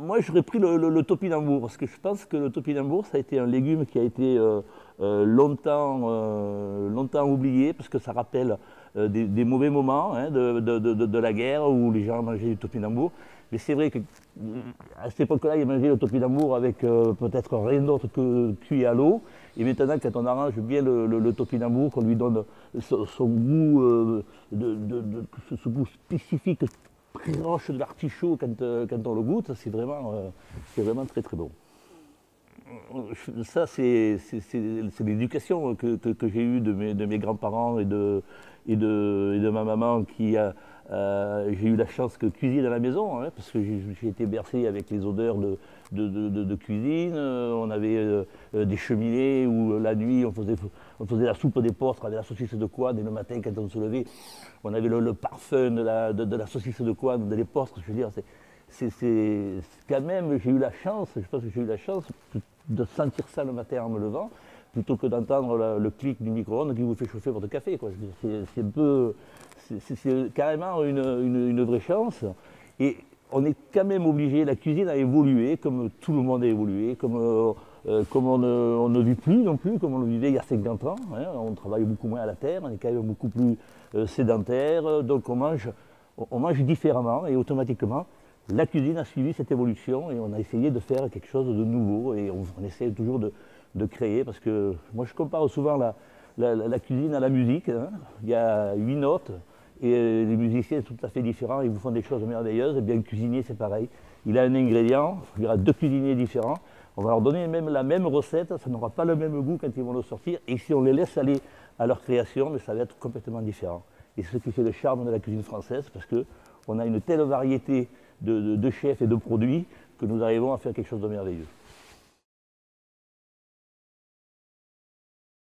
moi, j'aurais pris le topinambour, parce que je pense que le topinambour, ça a été un légume qui a été longtemps oublié, parce que ça rappelle des mauvais moments hein, de la guerre où les gens mangeaient du topinambour. Mais c'est vrai qu'à cette époque-là, ils mangeaient le topinambour avec peut-être rien d'autre que cuit à l'eau. Et maintenant, quand on arrange bien le topinambour, qu'on lui donne son goût, ce goût spécifique, très proche de l'artichaut quand on le goûte, c'est vraiment très très bon. Ça, c'est l'éducation que j'ai eue de mes grands-parents et de ma maman qui a. J'ai eu la chance que cuisine à la maison, hein, parce que j'ai été bercé avec les odeurs de cuisine. On avait des cheminées où la nuit on faisait la soupe des porcs avec la saucisse de couenne, et le matin quand on se levait, on avait le parfum de la saucisse de couenne, des porcs. Je veux dire, c'est quand même, j'ai eu la chance, je pense que j'ai eu la chance de sentir ça le matin en me levant, plutôt que d'entendre le clic du micro-ondes qui vous fait chauffer votre café. C'est un peu, c'est carrément une vraie chance. Et on est quand même obligé, la cuisine a évolué, comme tout le monde a évolué, comme on ne vit plus non plus, comme on le vivait il y a 50 ans. Hein. On travaille beaucoup moins à la terre, on est quand même beaucoup plus sédentaire, donc on mange différemment et automatiquement. La cuisine a suivi cette évolution et on a essayé de faire quelque chose de nouveau et on essaie toujours de créer parce que moi je compare souvent la cuisine à la musique. Hein. Il y a 8 notes et les musiciens sont tout à fait différents, ils vous font des choses merveilleuses. Et bien le cuisinier c'est pareil, il a un ingrédient, il y aura 2 cuisiniers différents, on va leur donner même la même recette, ça n'aura pas le même goût quand ils vont le sortir et si on les laisse aller à leur création, mais ça va être complètement différent. Et c'est ce qui fait le charme de la cuisine française parce qu'on a une telle variété de chefs et de produits que nous arrivons à faire quelque chose de merveilleux.